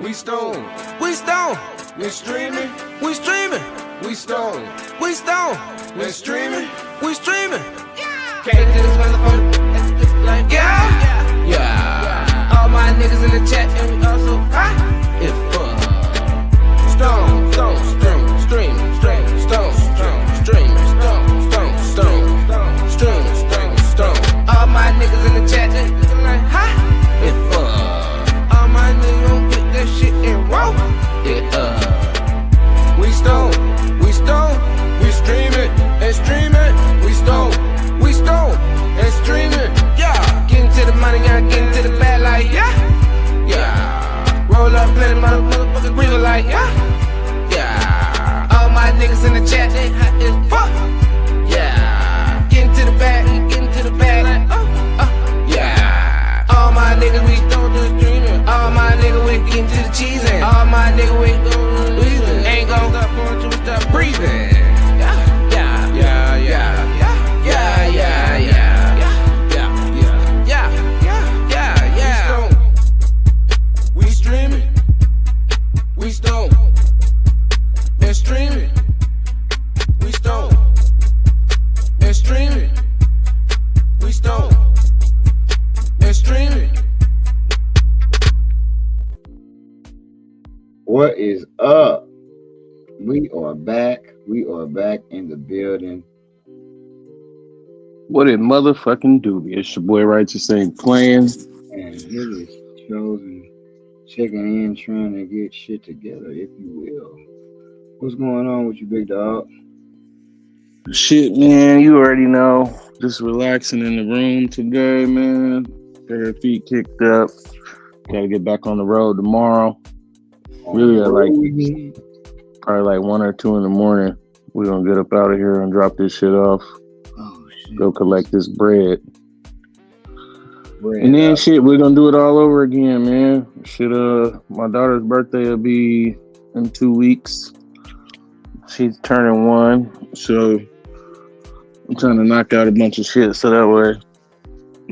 We stone. We stone. We streaming. We streaming. We stone. We stone. We streaming. We streaming. Came to this motherfucker like yeah. Yeah. All my niggas in the chat and we also high. It's fun. Stone, stone, stream, stream, stream, stone, stone, stream, stone, stone, stone, stone, stream, stone, stone. All my niggas in the chat and like high. It's fun. All my niggas gon' get that shit and roll. We stone, we stone, we stream it and stream it. We stone, and stream it. Yeah, get into the money, gotta get into the bag like yeah, yeah. Roll up, play the motherfucker breathe like yeah. All my niggas in the chat, they hot as fuck. Yeah, get into the bag, get into the bag like yeah. All my niggas we don't do streaming. All my niggas we get into the cheese and all my niggas we gon' breathing. Ain't gon' stop going till we stop breathing. What is up? We are back. We are back in the building. What it motherfucking do? It's your boy Righteous ain't playing. And it is Chosen checking in, trying to get shit together, if you will. What's going on with you, big dog? Shit, man, you already know. Just relaxing in the room today, man. Got her feet kicked up. Gotta get back on the road tomorrow. Really, probably like 1 or 2 in the morning. We're gonna get up out of here and drop this shit off. Oh, shit. Go collect this bread. And then shit, we're gonna do it all over again, man. Shit, my daughter's birthday will be in 2 weeks. She's turning 1, so I'm trying to knock out a bunch of shit so that way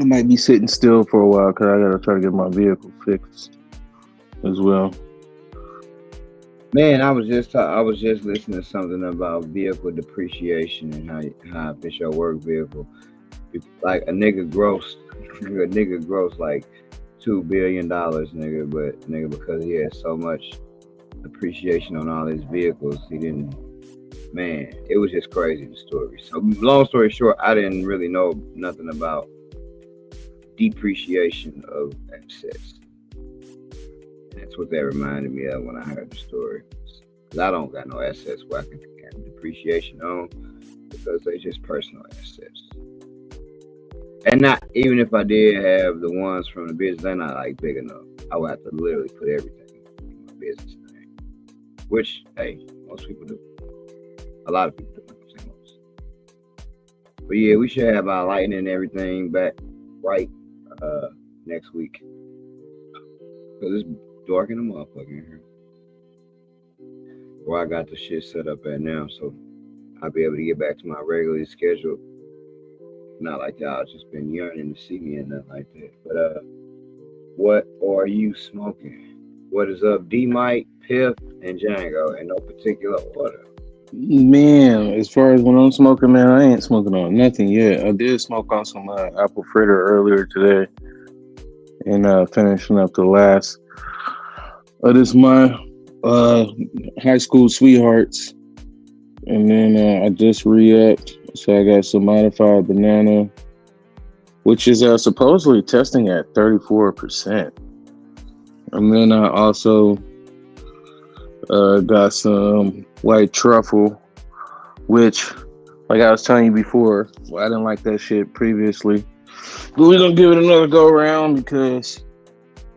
I might be sitting still for a while because I gotta try to get my vehicle fixed as well. Man, I was just listening to something about vehicle depreciation and how if it's your work vehicle, like a nigga gross like $2 billion, nigga, because he had so much depreciation on all his vehicles, he didn't. Man, it was just crazy, the story. So long story short, I didn't really know nothing about depreciation of assets. That's what that reminded me of when I heard the story. Because I don't got no assets where I can have depreciation on, because they're just personal assets. And not even if I did have the ones from the business, they're not like big enough. I would have to literally put everything in my business name. Which, hey, most people do. A lot of people do. But yeah, we should have our lighting and everything back right next week. Because it's dark in the motherfucker in here. Where I got the shit set up at now, so I'll be able to get back to my regularly scheduled. Not like y'all just been yearning to see me and nothing like that. But what are you smoking? What is up, D-Mike, Piff, and Django in no particular order? Man, as far as when I'm smoking, man, I ain't smoking on nothing yet. I did smoke on some apple fritter earlier today, and finishing up the last of this month. High school sweethearts, and then I just re-upped, so I got some modified banana, which is supposedly testing at 34%. And then I also got some white truffle, which, like I was telling you before, I didn't like that shit previously, but we're gonna give it another go around because,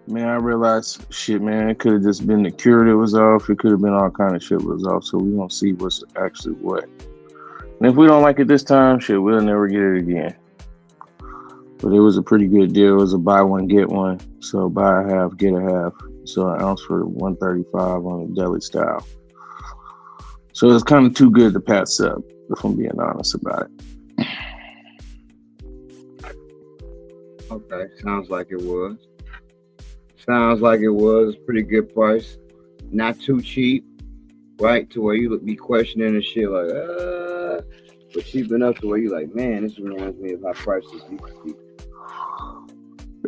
man, I realized, shit, man, it could have just been the cure that was off. It could have been all kind of shit was off. So we're going to see what's actually what. And if we don't like it this time, shit, we'll never get it again. But it was a pretty good deal. It was a buy one, get one. So buy a half, get a half. So an ounce for $135 on the deli style. So it's kind of too good to pass up, if I'm being honest about it. Okay, sounds like it was. Sounds like it was pretty good price, not too cheap, right? To where you look be questioning and shit like, but cheap enough to where you like, man, this reminds me of how prices used to be.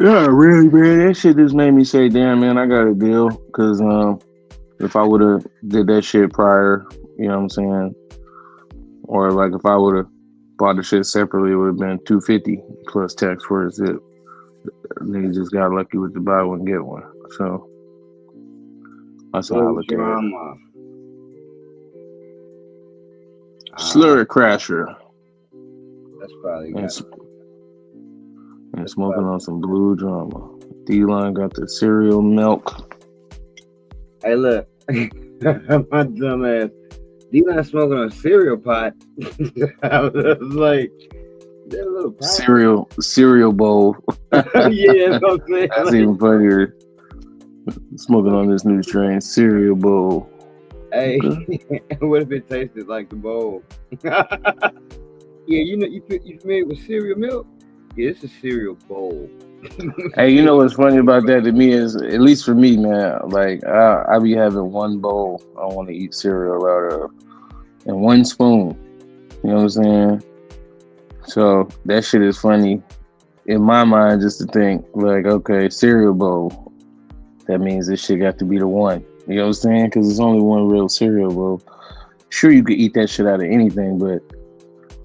Yeah, really, man. That shit just made me say, damn, man, I got a deal. Because if I would have did that shit prior, you know what I'm saying? Or like if I would have bought the shit separately, it would have been $250 plus tax for a zip. Nigga just got lucky with the buy one, get one. So that's how I Little look at it. drama. Slur crasher. That's probably And, got and smoking on some blue drama. D-Line got the cereal milk. Hey, look, my dumb ass. D-Line smoking on a cereal pot. I was like, that little pot. Cereal bowl. Yeah, that's what I'm saying. That's Like, even funnier. Smoking on this new strain, cereal bowl. hey, Okay. what if it tasted like the bowl? Yeah, you know, you familiar with cereal milk? Yeah, it's a cereal bowl. Hey, you know what's funny about that to me is, at least for me, man, like I be having one bowl I want to eat cereal out of, and one spoon. You know what I'm saying? So that shit is funny in my mind, just to think like, okay, cereal bowl. That means this shit got to be the one. You know what I'm saying? Because there's only one real cereal bowl. Sure, you could eat that shit out of anything, but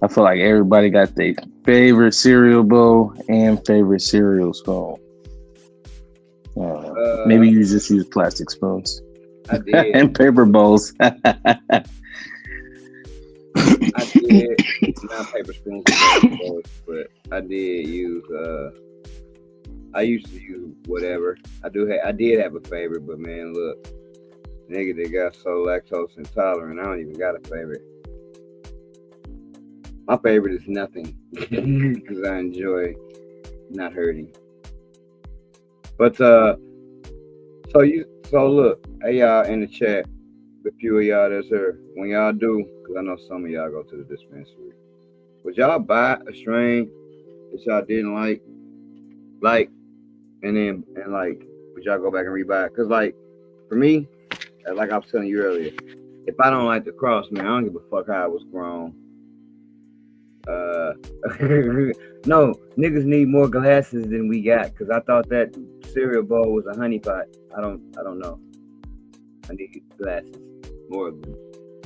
I feel like everybody got their favorite cereal bowl and favorite cereal spoon. Maybe you just use plastic spoons. I did. And paper bowls. I did. Not paper spoons, but I did use. I used to use whatever. I did have a favorite, but man, look, nigga, they got so lactose intolerant. I don't even got a favorite. My favorite is nothing because I enjoy not hurting. But so look, hey y'all in the chat, the few of y'all that's here, when y'all do, because I know some of y'all go to the dispensary, would y'all buy a strain that y'all didn't like, and would y'all go back and rebuy it? Because like for me, like I was telling you earlier, if I don't like the cross, man, I don't give a fuck how it was grown. No, niggas need more glasses than we got, because I thought that cereal bowl was a honey pot. I don't know. I need glasses, more of them.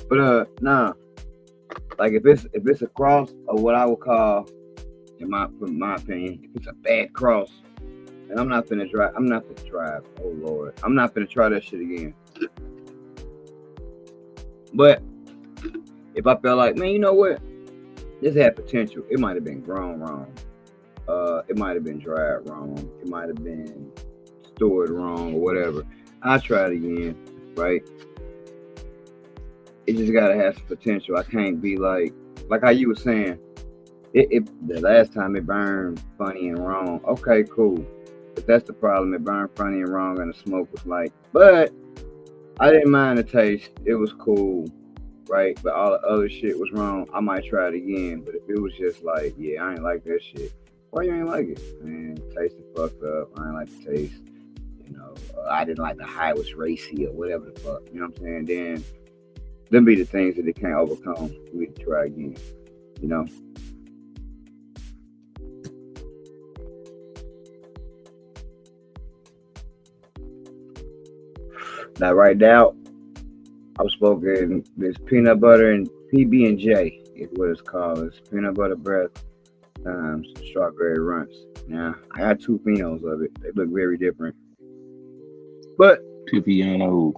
But nah, like if it's a cross of what I would call, in my opinion, if it's a bad cross, and I'm not finna drive. Oh Lord, I'm not finna try that shit again. But if I felt like, man, you know what? This had potential. It might have been grown wrong. It might have been dried wrong. It might have been stored wrong or whatever. I'll try it again, right? It just gotta have some potential. I can't be like how you were saying. The last time it burned funny and wrong. Okay, cool. But that's the problem. It burned funny and wrong, and the smoke was like. But I didn't mind the taste. It was cool. Right, but all the other shit was wrong. I might try it again, but if it was just like, yeah, I ain't like that shit. Why you ain't like it? Man, tasted fucked up. I ain't like the taste. You know, I didn't like the how it was racy or whatever the fuck. You know what I'm saying? Then them be the things that they can't overcome. We need to try again. You know. Now, right now, I'm smoking this peanut butter and PB&J is what it's called. It's peanut butter breath times strawberry runts. Now, I got two phenos of it. They look very different. But Pipiano.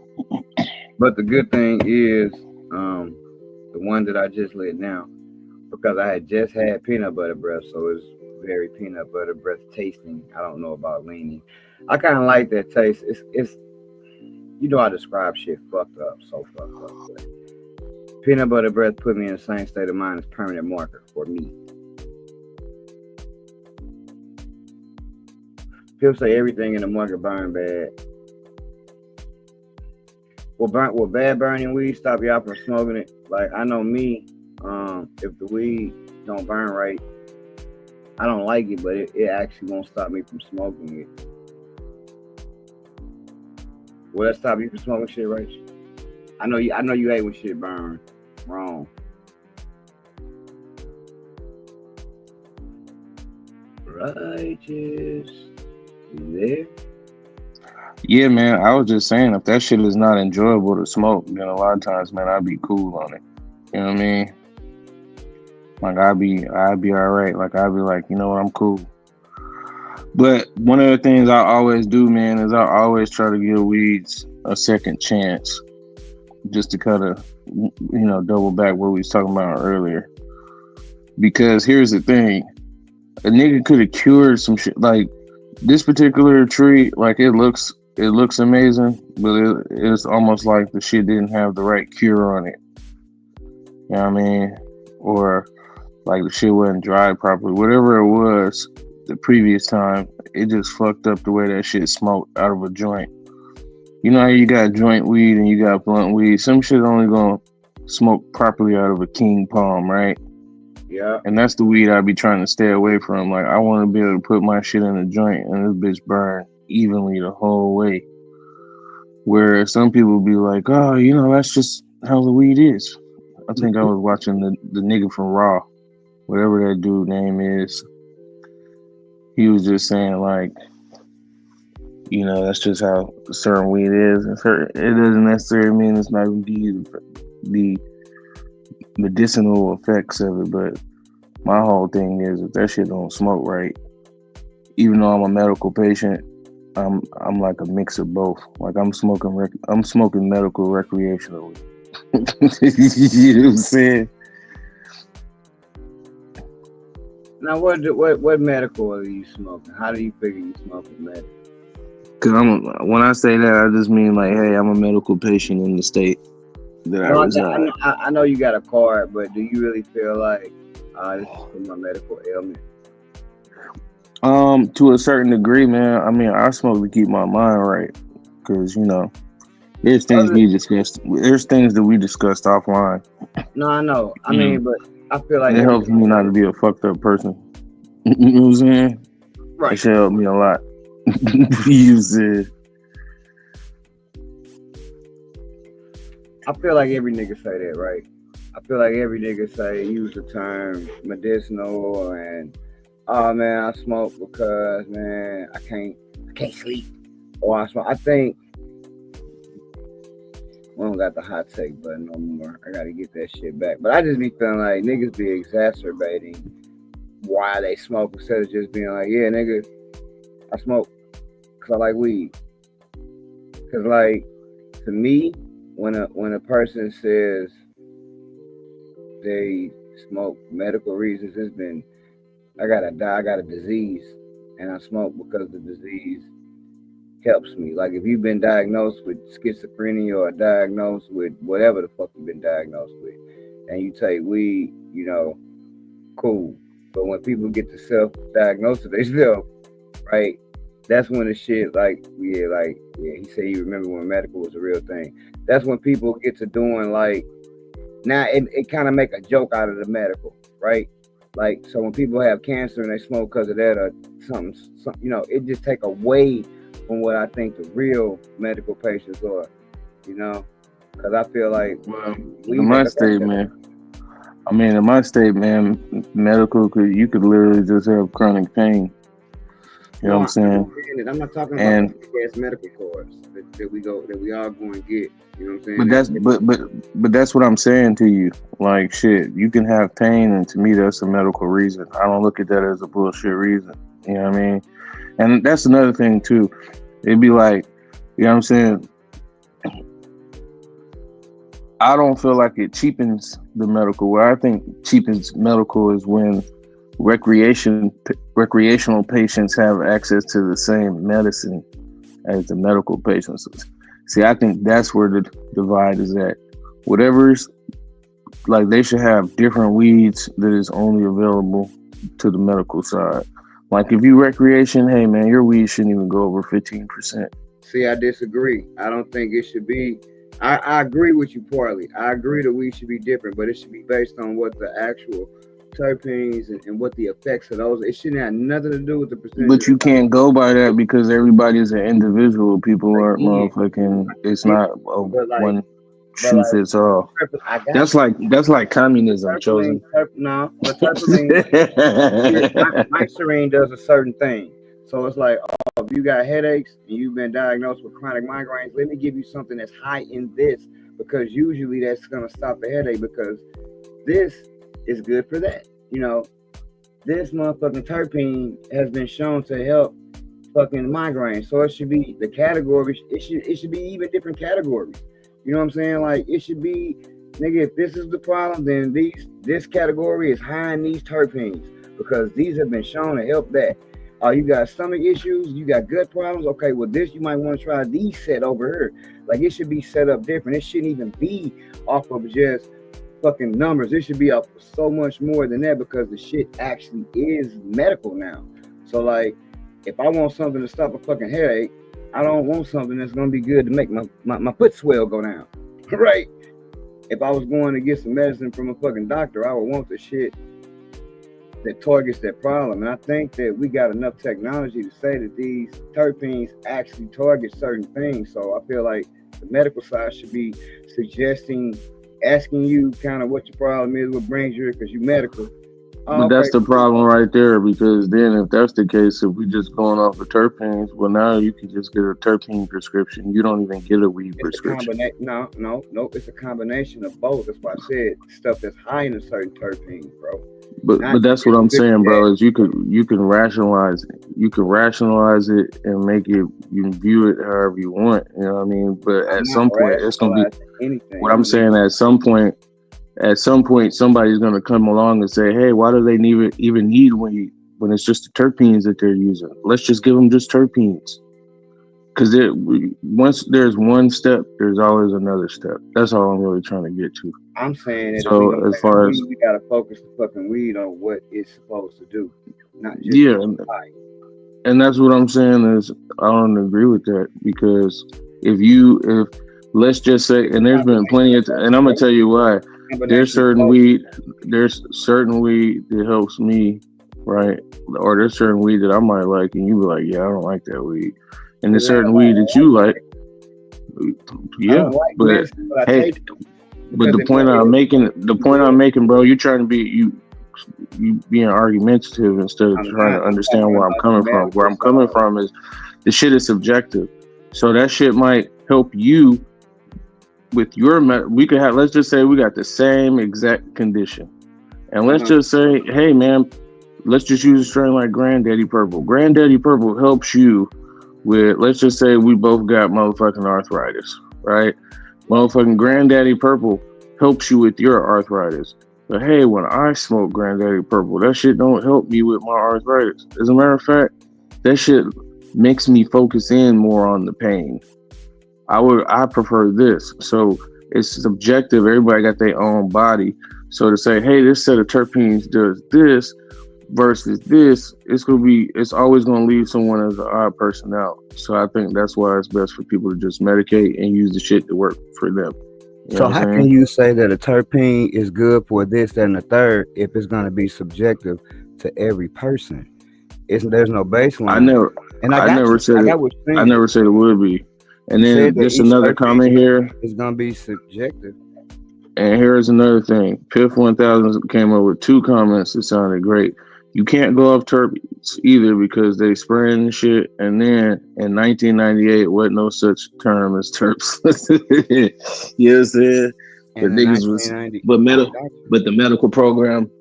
But the good thing is, the one that I just lit now, because I had just had peanut butter breath, so it's very peanut butter breath tasting. I don't know about leaning. I kind of like that taste. It's you know, I describe shit fucked up, so fucked up. But peanut butter breath put me in the same state of mind as permanent marker for me. People say everything in the market burn bad. Will bad burning weed stop y'all from smoking it? Like, I know me, if the weed don't burn right, I don't like it, but it actually won't stop me from smoking it. Well, let's stop you from smoking shit, right? I know you hate when shit burn. Wrong. Righteous. You there? Yeah, man. I was just saying, if that shit is not enjoyable to smoke, then a lot of times, man, I'd be cool on it. You know what I mean? Like I'd be all right. Like I'd be like, you know what, I'm cool. But one of the things I always do, man, is I always try to give weeds a second chance, just to kind of, double back what we was talking about earlier. Because here's the thing, a nigga could have cured some shit. Like this particular tree, like it looks amazing, but it's almost like the shit didn't have the right cure on it. You know what I mean? Or like the shit wasn't dried properly. Whatever it was the previous time, it just fucked up the way that shit smoked out of a joint. You know how you got joint weed and you got blunt weed? Some shit only gonna smoke properly out of a king palm, right? Yeah. And that's the weed I be trying to stay away from. Like I want to be able to put my shit in a joint and this bitch burn evenly the whole way. Where some people be like, oh, that's just how the weed is. I think I was watching the nigga from Raw, whatever that dude name is. He was just saying like, that's just how certain weed is. And it doesn't necessarily mean it's not going to give you the medicinal effects of it. But my whole thing is, if that shit don't smoke right, even though I'm a medical patient, I'm like a mix of both. Like I'm smoking medical recreationally. You know what I'm saying? Now, what medical are you smoking? How do you figure you smoking medical? Cause when I say that, I just mean like, hey, I'm a medical patient in the state that I reside. I know you got a card, but do you really feel like this is for my medical ailment? To a certain degree, man. I mean, I smoke to keep my mind right, cause there's things we discussed. There's things that we discussed offline. No, I know. I mean, but I feel like it helps me not to be a fucked up person. You know what I'm saying? Right. It should help me a lot. You said. I feel like every nigga say that, right? I feel like every nigga use the term medicinal and oh man, I smoke because man, I can't sleep. Or I smoke. I think we don't got the hot take button no more. I gotta get that shit back. But I just be feeling like niggas be exacerbating why they smoke instead of just being like, yeah, nigga, I smoke because I like weed. Because like to me, when a person says they smoke medical reasons, it's been I got a disease and I smoke because the disease helps me. Like if you've been diagnosed with schizophrenia or diagnosed with whatever the fuck you've been diagnosed with and you take weed, cool. But when people get to self-diagnose it themselves, right, that's when the shit he said he remember when medical was a real thing. That's when people get to doing like, now it kind of make a joke out of the medical, right? Like, so when people have cancer and they smoke because of that or something, it just take away from what I think the real medical patients are, because I feel like in my state, man, medical, you could literally just have chronic pain. You know what I'm saying? I'm not talking about medical cards that we all go and get. You know what I'm saying? But that's what I'm saying to you. Like shit, you can have pain, and to me, that's a medical reason. I don't look at that as a bullshit reason. You know what I mean? And that's another thing too. It'd be like, you know what I'm saying? I don't feel like it cheapens the medical. Where I think cheapens medical is when recreational patients have access to the same medicine as the medical patients. See, I think that's where the divide is at. Whatever's like, they should have different weeds that is only available to the medical side. Like if you recreation, hey man, your weed shouldn't even go over 15%. See, I disagree. I don't think it should be. I agree with you partly. I agree that weed should be different, but it should be based on what the actual terpenes and what the effects of those. It shouldn't have nothing to do with the percentage. But you can't go by that because everybody's an individual. People aren't motherfucking. It's not one shoe fits all. I got That's like communism, chosen. No, but terpenes, mycerne does a certain thing. So it's like, oh, if you got headaches and you've been diagnosed with chronic migraines, let me give you something that's high in this, because usually that's gonna stop the headache, because this is good for that. You know, this motherfucking terpene has been shown to help fucking migraine. So it should be the category. It should be even different categories. You know what I'm saying? Like, it should be, nigga, if this is the problem, then this category is high in these terpenes, because these have been shown to help that. You got stomach issues, you got gut problems. Okay, well, this you might want to try these set over here. Like, it should be set up different. It shouldn't even be off of just fucking numbers. It should be up for so much more than that, because the shit actually is medical now. So, like, if I want something to stop a fucking headache, I don't want something that's gonna be good to make my foot swell go down, right? If I was going to get some medicine from a fucking doctor, I would want the shit that targets that problem. And I think that we got enough technology to say that these terpenes actually target certain things. So I feel like the medical side should be asking you kind of what your problem is, what brings you, because you medical. But that's the problem right there, because then if that's the case, if we just going off of terpenes, well, now you can just get a terpene prescription. You don't even get a weed prescription. No, it's a combination of both. That's why I said stuff that's high in a certain terpene, bro. But that's what I'm saying, bro, is you can rationalize it. You can rationalize it and make it, you can view it however you want. You know what I mean? But at some point, it's gonna be anything. What I'm saying, at some point, somebody's gonna come along and say, "Hey, why do they even need weed when it's just the terpenes that they're using? Let's just give them just terpenes." Because once there's one step, there's always another step. That's all I'm really trying to get to. I'm saying that so as far as we gotta focus the fucking weed on what it's supposed to do, not just and that's what I'm saying is I don't agree with that, because if let's just say, and there's been plenty of, and I'm gonna tell you why. There's certain weed that helps me, right? Or there's certain weed that I might like, and you be like, yeah, I don't like that weed. And there's certain weed that you like, yeah. But hey, but the point I'm making, bro, you're trying to be you being argumentative instead of trying to understand where I'm coming from. Where I'm coming from is the shit is subjective. So that shit might help you with your let's just say we got the same exact condition, and let's just say, hey man, let's just use a strain like Granddaddy Purple. Granddaddy Purple helps you with, let's just say we both got motherfucking arthritis, right? Motherfucking Granddaddy Purple helps you with your arthritis. But hey, when I smoke Granddaddy Purple, that shit don't help me with my arthritis. As a matter of fact, that shit makes me focus in more on the pain. I prefer this. So it's subjective. Everybody got their own body. So to say, hey, this set of terpenes does this versus this, it's always going to leave someone as an odd person out. So I think that's why it's best for people to just medicate and use the shit to work for them. So how can you say that a terpene is good for this, that, and the third if it's going to be subjective to every person? There's no baseline. I never said it would be. And then just another comment here. It's going to be subjective. And here's another thing. Piff 1000 came up with 2 comments that sounded great. You can't go off terpenes either because they spraying shit. And then in 1998, wasn't no such term as terps. You know what I'm saying? But niggas but the medical program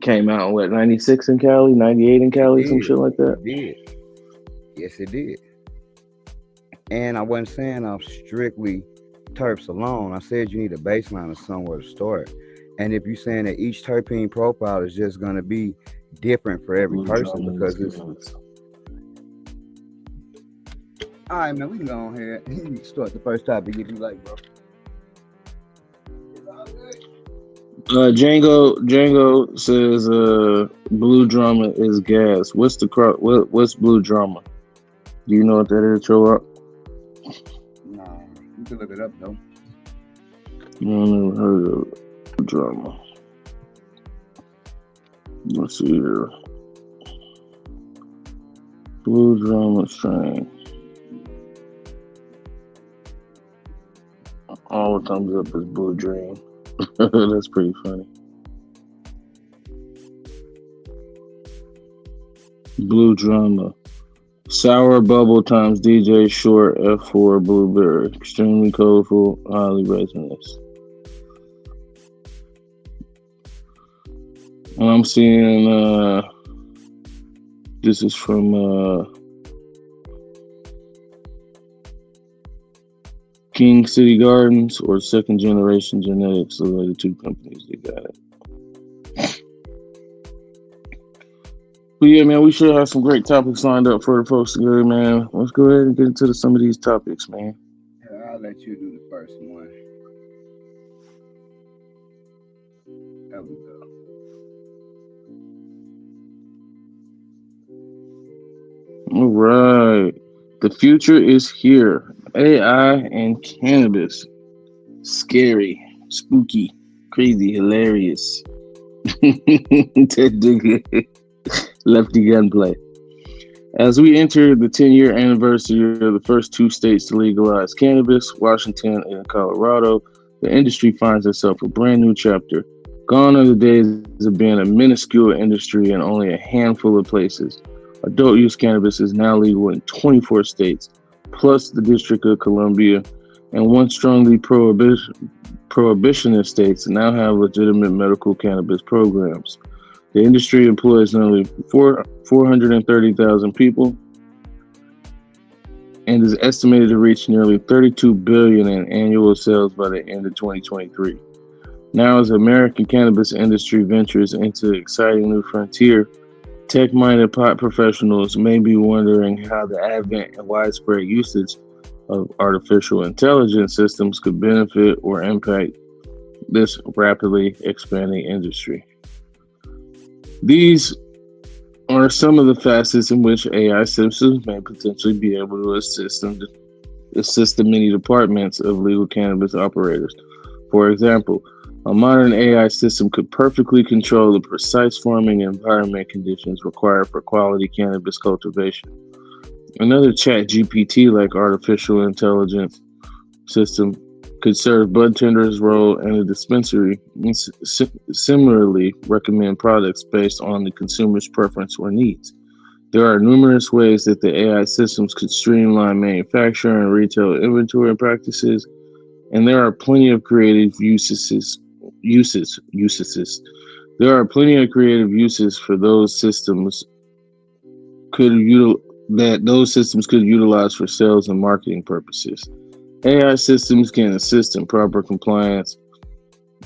came out in 96 in Cali, 98 in Cali, some shit like that. It did. Yes, it did. And I wasn't saying I'm strictly terps alone. I said you need a baseline of somewhere to start. And if you're saying that each terpene profile is just going to be different for every person because it's... All right, man, we can go on here. You can start the first topic if you like, bro. It's all good. Django says blue drama is gas. What's blue drama? Do you know what that is, Joe? No, you can look it up though. I never heard of drama. Let's see here. Blue drama strain. All the thumbs up is Blue Dream. That's pretty funny. Blue drama. Sour bubble times DJ Short F4 Blueberry. Extremely colorful, highly resinous. And I'm seeing this is from King City Gardens or Second Generation Genetics. Those are the two companies that got it. But yeah, man, we should have some great topics lined up for the folks today, man. Let's go ahead and get into some of these topics, man. Yeah, I'll let you do the first one. There we go. All right. The future is here. AI and cannabis. Scary, spooky, crazy, hilarious. Lefty gunplay. As we enter the 10-year anniversary of the first two states to legalize cannabis, Washington and Colorado, the industry finds itself a brand new chapter. Gone are the days of being a minuscule industry in only a handful of places. Adult use cannabis is now legal in 24 states, plus the District of Columbia, and once strongly prohibitionist states now have legitimate medical cannabis programs. The industry employs nearly 430,000 people and is estimated to reach nearly $32 billion in annual sales by the end of 2023. Now, as the American cannabis industry ventures into the exciting new frontier, tech-minded pot professionals may be wondering how the advent and widespread usage of artificial intelligence systems could benefit or impact this rapidly expanding industry. These are some of the facets in which AI systems may potentially be able to assist the many departments of legal cannabis operators. For example, a modern AI system could perfectly control the precise farming and environment conditions required for quality cannabis cultivation. Another ChatGPT-like artificial intelligence system could serve bud tenders' role in a dispensary and similarly recommend products based on the consumer's preference or needs. There are numerous ways that the AI systems could streamline manufacturing and retail inventory practices, and there are plenty of creative uses. There are plenty of creative uses for those systems those systems could utilize for sales and marketing purposes. AI systems can assist in proper compliance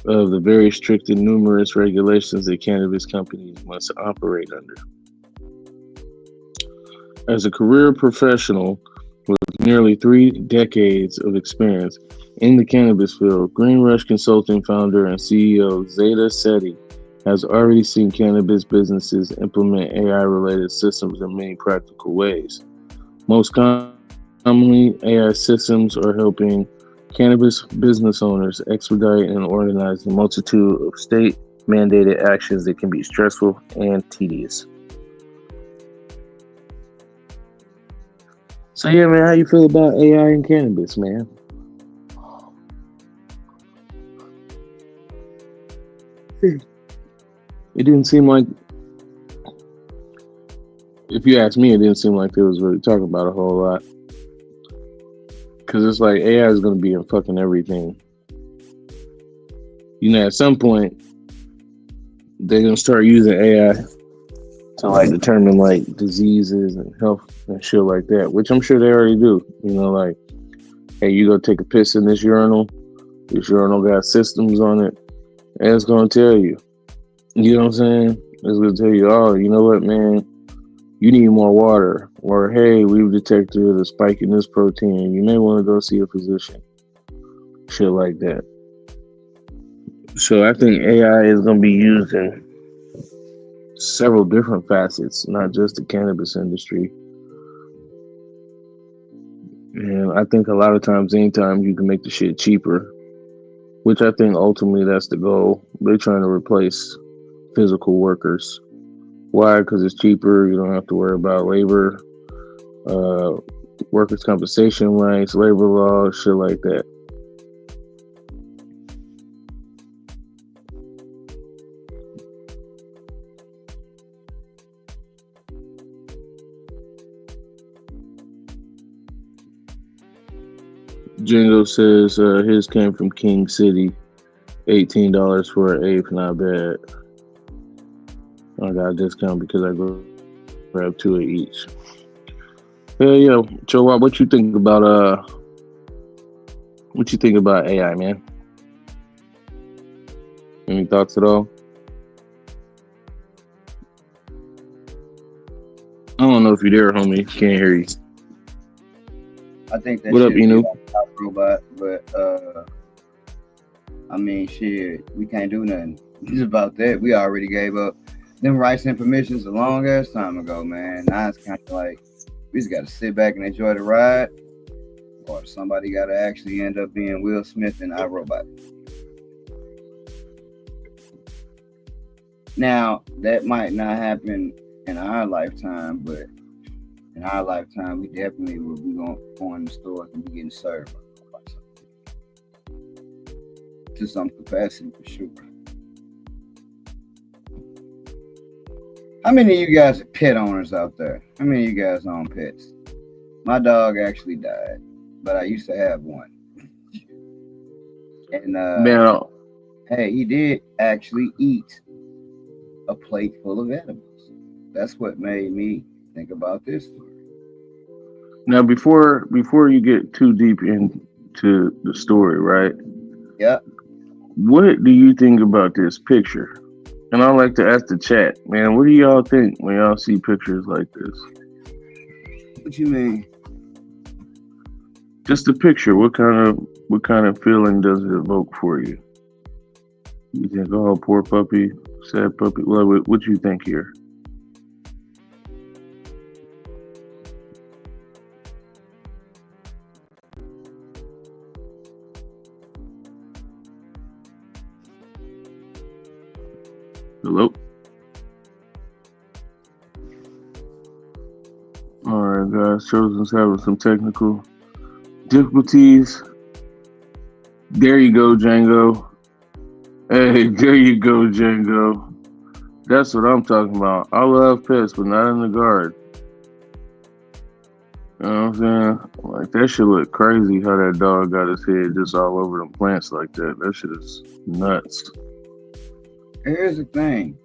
of the very strict and numerous regulations that cannabis companies must operate under. As a career professional with nearly 3 decades of experience in the cannabis field, Green Rush Consulting founder and CEO Zeta Sethi has already seen cannabis businesses implement AI-related systems in many practical ways. Most commonly, AI systems are helping cannabis business owners expedite and organize the multitude of state-mandated actions that can be stressful and tedious. So yeah, man, how you feel about AI and cannabis, man? It didn't seem like, if you ask me, it didn't seem like they was really talking about a whole lot. Because it's like AI is going to be in fucking everything. You know, at some point, they're going to start using AI to like determine like diseases and health and shit like that, which I'm sure they already do. You know, like, hey, you go take a piss in this urinal. This urinal got systems on it, and it's going to tell you. You know what I'm saying? It's going to tell you, oh, you know what, man? You need more water. Or, hey, we've detected a spike in this protein. You may want to go see a physician. Shit like that. So I think AI is going to be used in several different facets, not just the cannabis industry. And I think a lot of times, anytime you can make the shit cheaper, which I think ultimately that's the goal. They're trying to replace physical workers Why? Because it's cheaper. You don't have to worry about labor, uh, workers' compensation rights, labor laws, shit like that. Django says his came from King City. $18 for an eighth, not bad. I got a discount because I grab two of each. Hell yeah, Joe, what you think about AI, man? Any thoughts at all? I don't know if you're there, homie. Can't hear you. I think that What up, shit Inu? robot, but I mean, shit, we can't do nothing about that. We already gave up them rights and permissions a long ass time ago, man. Now it's kind of like we just got to sit back and enjoy the ride, or somebody got to actually end up being Will Smith in iRobot. Now, that might not happen in our lifetime, but in our lifetime, we definitely will be going to go in the stores and be getting served to some capacity for sure. How many of you guys are pet owners out there? How many of you guys own pets? My dog actually died, but I used to have one. And Man, hey, he did actually eat a plate full of edibles. That's what made me think about this story. now before you get too deep into the story, right? Yep. What do you think about this picture? And I like to ask the chat, man, what do y'all think when y'all see pictures like this? What you mean? Just the picture. What kind of feeling does it evoke for you? You think, oh, poor puppy, sad puppy. What you think here? Hello? Alright, guys. Chosen's having some technical difficulties. There you go, Django. Hey, there you go, Django. That's what I'm talking about. I love pets, but not in the garden. You know what I'm saying? Like, that shit look crazy how that dog got his head just all over them plants like that. That shit is nuts. Here's the thing.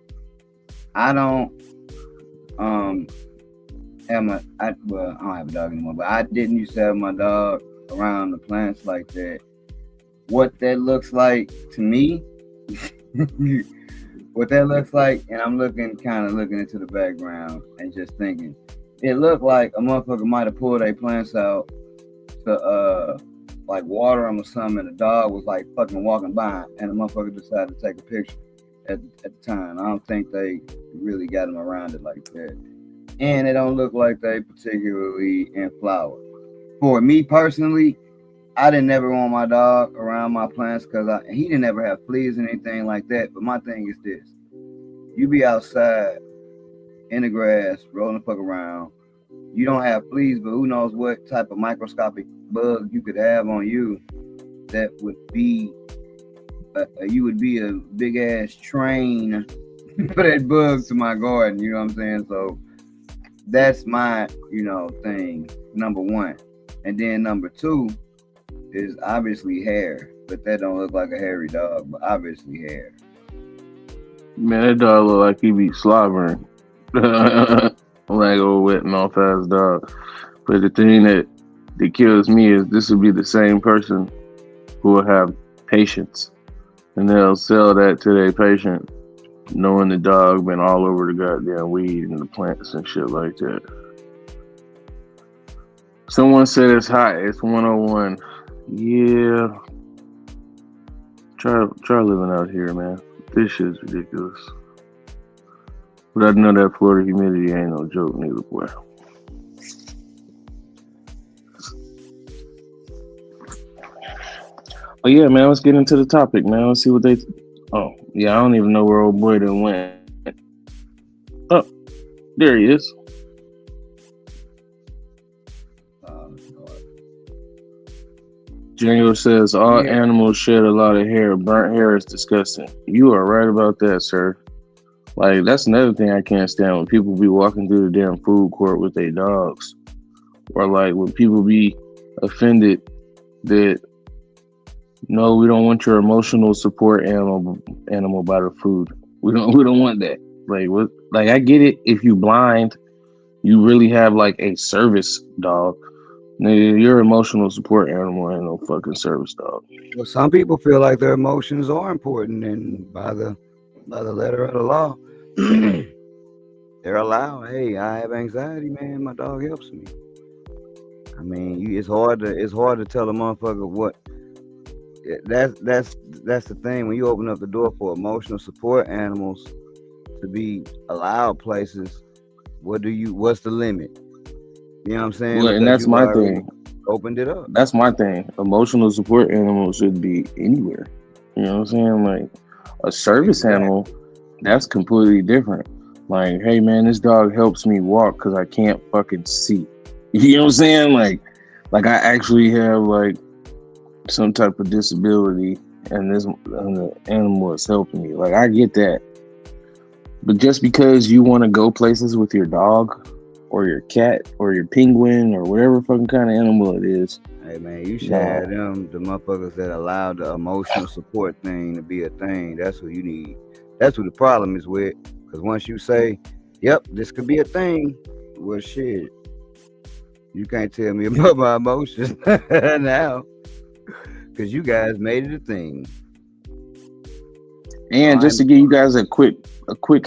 I don't have I don't have a dog anymore, but I didn't used to have my dog around the plants like that. What that looks like to me, what that looks like, and I'm looking into the background and just thinking, it looked like a motherfucker might have pulled their plants out to like water them or something, and the dog was like fucking walking by, and the motherfucker decided to take a picture at the time. I don't think they really got them around it like that, and it don't look like they particularly in flower. For me personally, I didn't never want my dog around my plants because he didn't ever have fleas and anything like that. But my thing is this: you be outside in the grass, rolling the fuck around. You don't have fleas, but who knows what type of microscopic bug you could have on you that would be, you would be a big ass train for that bug to my garden. You know what I'm saying? So that's my, thing, number one. And then number two is obviously hair, but that don't look like a hairy dog, but obviously hair. Man, that dog look like he be slobbering. Like old wet mouth ass dog. But the thing that kills me is this would be the same person who will have patients, and they'll sell that to their patient, knowing the dog been all over the goddamn weed and the plants and shit like that. Someone said it's hot. It's 101. Yeah. Try living out here, man. This shit's ridiculous. But I know that Florida humidity ain't no joke, neither, boy. Oh yeah, man. Let's get into the topic, man. Let's see what they. Oh yeah, I don't even know where old boy done went. Oh, There he is. Django says all Yeah. animals shed a lot of hair. Burnt hair is disgusting. You are right about that, sir. Like that's another thing I can't stand when people be walking through the damn food court with their dogs, or like when people be offended that no, we don't want your emotional support animal by the food. We don't want that. Like what? Like I get it if you blind, you really have like a service dog. Nigga, your emotional support animal ain't no fucking service dog. Well, some people feel like their emotions are important, and by the letter of the law, they're allowed. Hey, I have anxiety, man. My dog helps me. I mean, it's hard to tell a motherfucker what. That's the thing. When you open up the door for emotional support animals to be allowed places, what's the limit? You know what I'm saying? Well, and Because that's you my already thing. opened it up. That's my thing. Emotional support animals should be anywhere. You know what I'm saying? Like a service Exactly. animal, that's completely different. Like, hey man, this dog helps me walk because I can't fucking see. You know what I'm saying? Like I actually have like some type of disability, and the animal is helping me. Like I get that, but just because you want to go places with your dog, or your cat, or your penguin, or whatever fucking kind of animal it is, Hey man, you should no. have them the motherfuckers that allow the emotional support thing to be a thing. That's what you need. That's what the problem is with. Because once you say, "Yep, this could be a thing," well, shit, you can't tell me about my emotions now, because you guys made it a thing. And just to give you guys a quick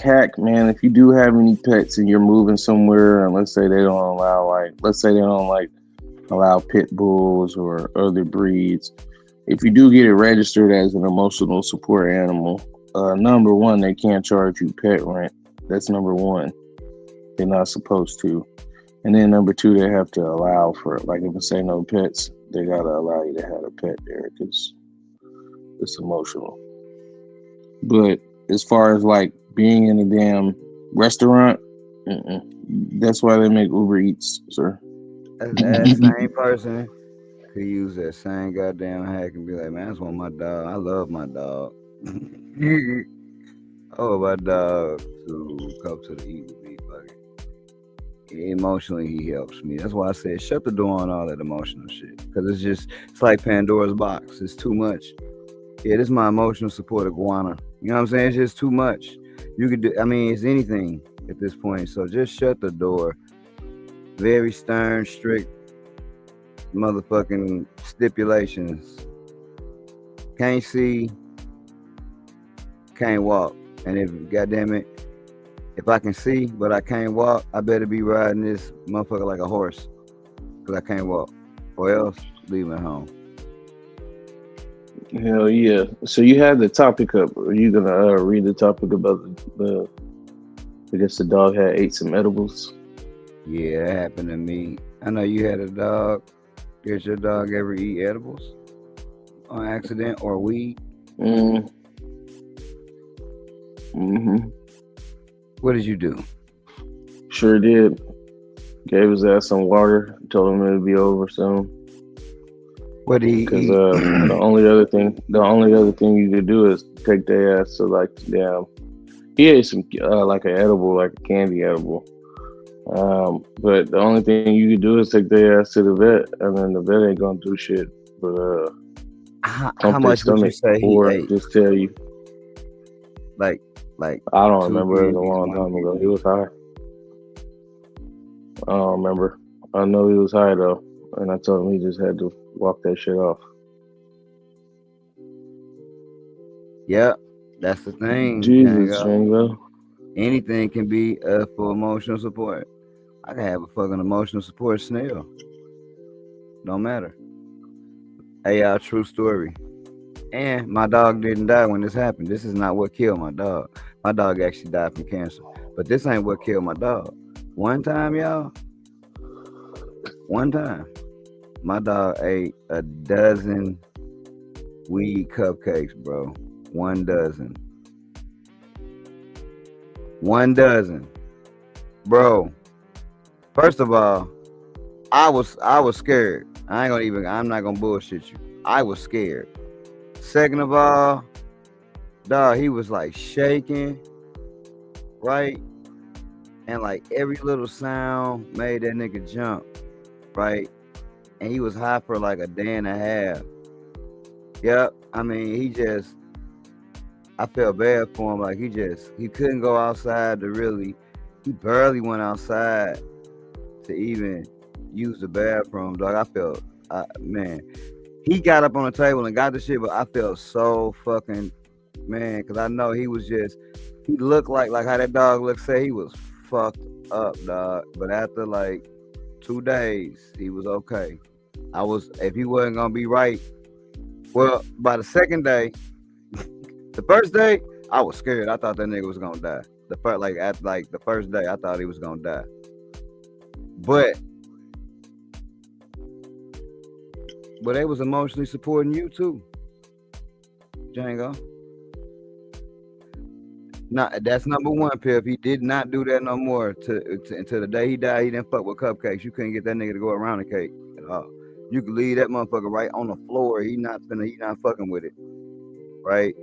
hack, man, if you do have any pets and you're moving somewhere, and let's say they don't allow pit bulls or other breeds, if you do get it registered as an emotional support animal, number one, they can't charge you pet rent. That's number one. They're not supposed to. And then number two, they have to allow for, like, if it say no pets, they gotta allow you to have a pet there because it's emotional. But as far as like being in a damn restaurant, that's why they make Uber Eats, sir. That same person could use that same goddamn hack and be like, "Man, I just want my dog. I love my dog. Oh, my dog to come to the eat with me, fucking." Emotionally, he helps me. That's why I said shut the door on all that emotional shit. Because it's like Pandora's box. It's too much. Yeah, this is my emotional support iguana. You know what I'm saying? It's just too much. You could do, I mean, it's anything at this point. So just shut the door. Very stern, strict motherfucking stipulations. Can't see, can't walk. And if, goddamn it, if I can see but I can't walk, I better be riding this motherfucker like a horse, because I can't walk, or else leave me home. Hell yeah! So you had the topic up. Are you gonna read the topic about the? I guess the dog had ate some edibles. Yeah, that happened to me. I know you had a dog. Did your dog ever eat edibles on accident or weed? Mm-hmm. What did you do? Sure did. Gave his ass some water. Told him it'd be over soon. What did he Because eat? the only other thing you could do is take their ass to like damn. He ate some like an edible, like a candy edible. But the only thing you could do is take their ass to the vet, and then the vet ain't gonna do shit but How pump their much would you stomach say he or ate? just tell you. Like I don't 2 remember. It was a G's, long 1 time ago. G. He was high. I don't remember. I know he was high though, and I told him he just had to walk that shit off. Yep, that's the thing. Jesus, Django. Django. Anything can be for emotional support. I can have a fucking emotional support snail. Don't matter. Hey, y'all, true story. And my dog didn't die when this happened. This is not what killed my dog. My dog actually died from cancer. But this ain't what killed my dog. One time, y'all, my dog ate a dozen weed cupcakes, bro. 1 dozen. 1 dozen. bro. First of all, I was scared. I'm not gonna bullshit you. I was scared. Second of all, dog, he was like shaking, right? And like every little sound made that nigga jump, right? And he was high for like a day and a half. Yep. I mean, I felt bad for him. Like he couldn't go outside he barely went outside to even use the bathroom, dog. Man, he got up on the table and got the shit, but I felt so fucking, man, because I know he looked like how that dog looked, say he was fucked up, dog. But after like 2 days, he was okay. If he wasn't gonna be right, well, by the second day, the first day, I was scared. I thought that nigga was gonna die. After the first day, I thought he was gonna die. But they was emotionally supporting you too, Django. That's number one, Piff. He did not do that no more until the day he died. He didn't fuck with cupcakes. You couldn't get that nigga to go around the cake at all. You could leave that motherfucker right on the floor. He not fucking with it, right?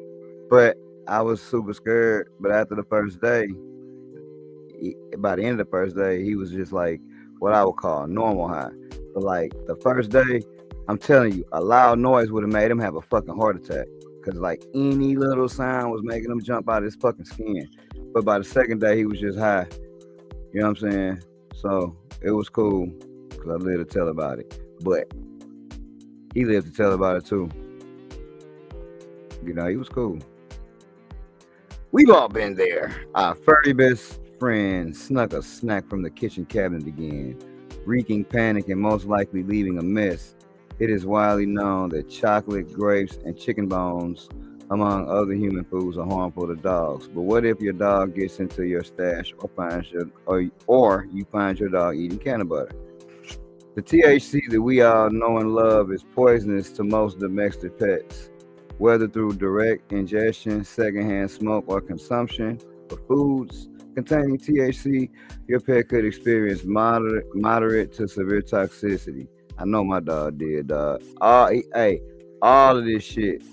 But I was super scared. But after the first day, by the end of the first day, he was just like what I would call normal high. But like the first day, I'm telling you, a loud noise would have made him have a fucking heart attack. Cause like any little sound was making him jump out of his fucking skin. But by the second day, he was just high. You know what I'm saying? So it was cool. Cause I lived to tell about it. But he lived to tell about it too. You know, he was cool. We've all been there. Our furry best friend snuck a snack from the kitchen cabinet again, wreaking panic and most likely leaving a mess. It is widely known that chocolate, grapes, and chicken bones, among other human foods, are harmful to dogs. But what if your dog gets into your stash or you find your dog eating candy butter? The THC that we all know and love is poisonous to most domestic pets. Whether through direct ingestion, secondhand smoke, or consumption of foods containing THC, your pet could experience moderate to severe toxicity. I know my dog did, dog. All of this shit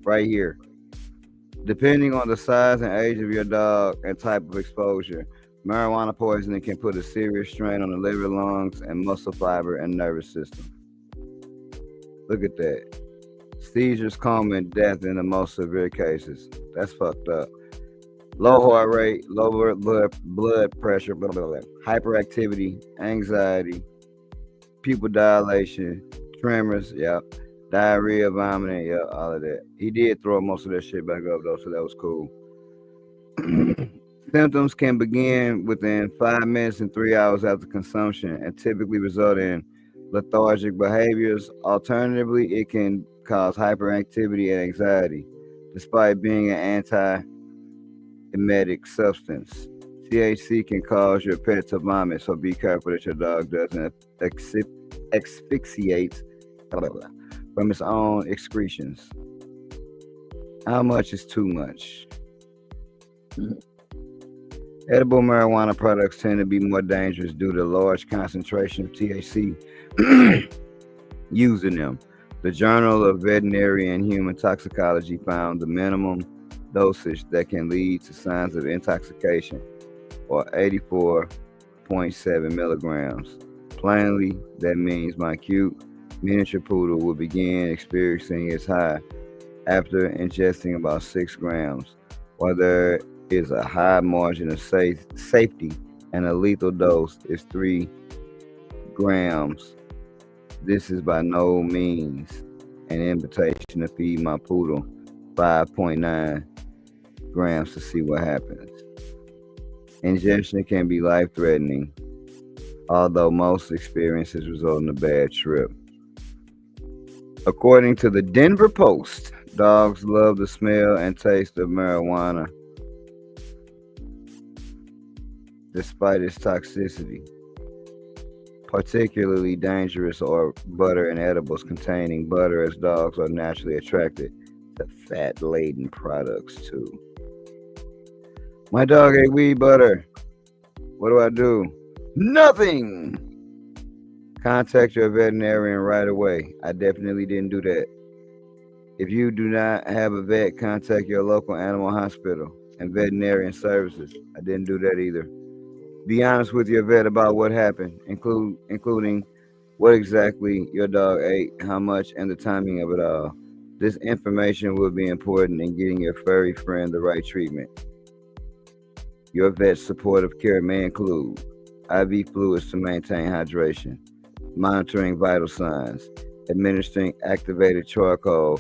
right here. Depending on the size and age of your dog and type of exposure, marijuana poisoning can put a serious strain on the liver, lungs, and muscle fiber and nervous system. Look at that. Seizures, coma, and death in the most severe cases. That's fucked up. Low heart rate, low blood pressure, blah, blah, blah. Hyperactivity, anxiety, pupil dilation, tremors, yep. Diarrhea, vomiting, yep, all of that. He did throw most of that shit back up though, so that was cool. Symptoms can begin within 5 minutes and 3 hours after consumption and typically result in lethargic behaviors. Alternatively, it can cause hyperactivity and anxiety, despite being an anti-emetic substance. THC can cause your pet to vomit, so be careful that your dog doesn't asphyxiate from its own excretions. How much is too much? Edible marijuana products tend to be more dangerous due to large concentration of THC used in them. The Journal of Veterinary and Human Toxicology found the minimum dosage that can lead to signs of intoxication, or 84.7 milligrams. Plainly, that means my cute miniature poodle will begin experiencing its high after ingesting about 6 grams. While there is a high margin of safety and a lethal dose is 3 grams, this is by no means an invitation to feed my poodle 5.9 grams to see what happens. Ingestion can be life-threatening, although most experiences result in a bad trip. According to the Denver Post, dogs love the smell and taste of marijuana despite its toxicity. Particularly dangerous are butter and edibles containing butter, as dogs are naturally attracted to fat-laden products too. My dog ate weed butter. What do? Nothing. Contact your veterinarian right away. I definitely didn't do that. If you do not have a vet, contact your local animal hospital and veterinarian services. I didn't do that either. Be honest with your vet about what happened, including what exactly your dog ate, how much, and the timing of it all. This information will be important in getting your furry friend the right treatment. Your vet's supportive care may include IV fluids to maintain hydration, monitoring vital signs, administering activated charcoal.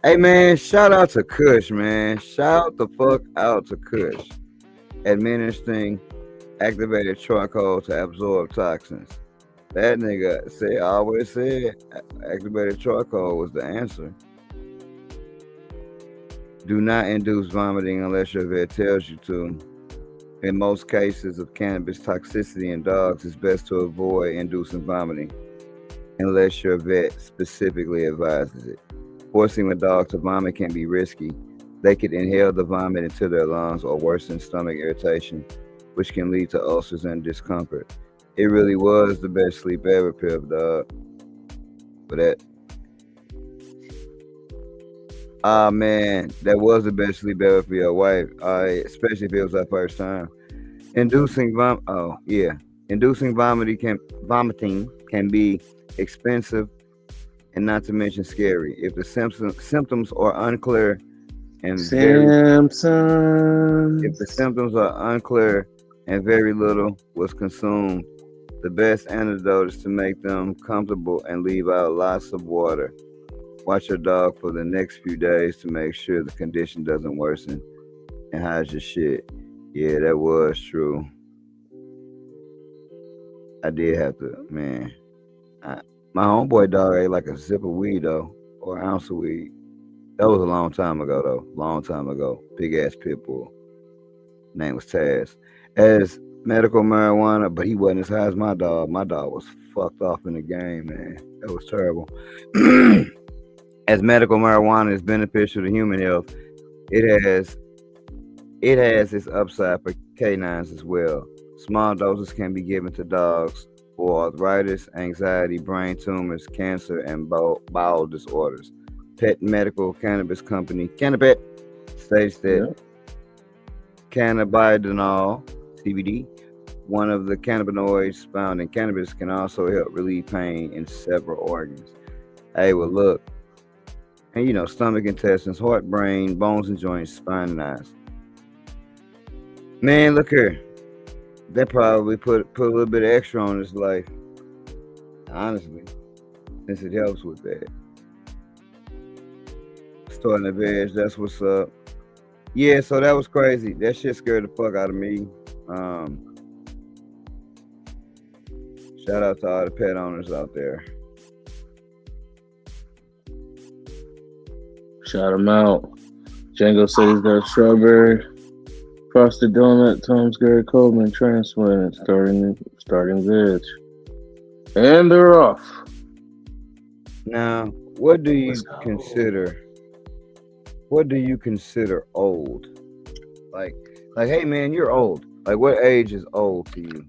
Hey man, shout out to Kush, man. Shout the fuck out to Kush. Administering activated charcoal to absorb toxins. That nigga always said activated charcoal was the answer. Do not induce vomiting unless your vet tells you to. In most cases of cannabis toxicity in dogs, it's best to avoid inducing vomiting unless your vet specifically advises it. Forcing a dog to vomit can be risky. They could inhale the vomit into their lungs or worsen stomach irritation, which can lead to ulcers and discomfort. It really was the best sleep ever, Pip, dog. But that. Man, that was the best sleep ever for your wife, especially if it was our first time. Inducing vomiting can be expensive and not to mention scary. If the symptoms are unclear and if the symptoms are unclear and very little was consumed, the best antidote is to make them comfortable and leave out lots of water. Watch your dog for the next few days to make sure the condition doesn't worsen, and hide your shit. Yeah, that was true. I did have to, man. My homeboy dog ate like a zip of weed though, or an ounce of weed. That was a long time ago though. Long time ago. Big ass pit bull. Name was Taz. As medical marijuana, but he wasn't as high as my dog. My dog was fucked off in the game, man. That was terrible. As medical marijuana is beneficial to human health, it has its upside for canines as well. Small doses can be given to dogs for arthritis, anxiety, brain tumors, cancer, and bowel disorders. Pet medical cannabis company Cannabis states that cannabidiol, CBD, one of the cannabinoids found in cannabis, can also help relieve pain in several organs. Hey, well, look. And stomach, intestines, heart, brain, bones and joints, spine and eyes. Man, look here. That probably put a little bit of extra on his life. Honestly. Since it helps with that. Starting the veg, that's what's up. Yeah, so that was crazy. That shit scared the fuck out of me. Shout out to all the pet owners out there. Shout him out. Django said he's got strawberry, frosted donut, Tom's Gary Coleman transplant, starting veg. And they're off. Now, what do you consider old? Like, hey man, you're old. Like, what age is old to you?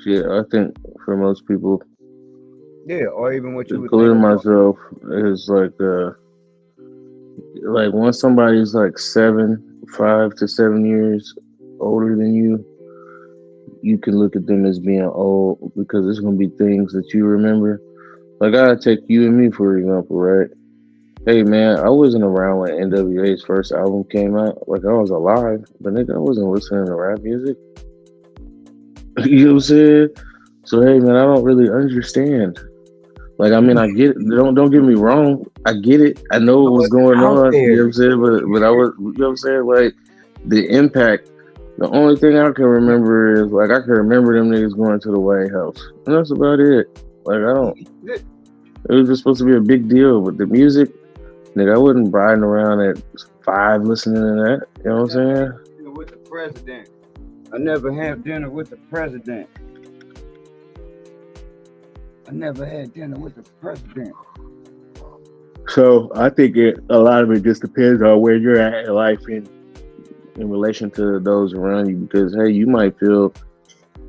Shit, I think for most people, yeah, or even what you would including think myself, is like once somebody's like 5 to 7 years older than you, you can look at them as being old because there's gonna be things that you remember. Like I take you and me for example, right? Hey man, I wasn't around when NWA's first album came out. Like I was alive, but nigga, I wasn't listening to rap music. You know what I'm saying? So hey man, I don't really understand. Like I mean, I get it. Don't get me wrong. I get it. I know what was going on. You know what I'm saying? But I was, you know what I'm saying? Like the impact. The only thing I can remember is like I can remember them niggas going to the White House, and that's about it. Like I don't. It was just supposed to be a big deal, but the music, nigga, I wasn't riding around at 5 listening to that. You know what I'm saying? With the president. I never had dinner with the president. So I think a lot of it just depends on where you're at in life in relation to those around you. Because hey, you might feel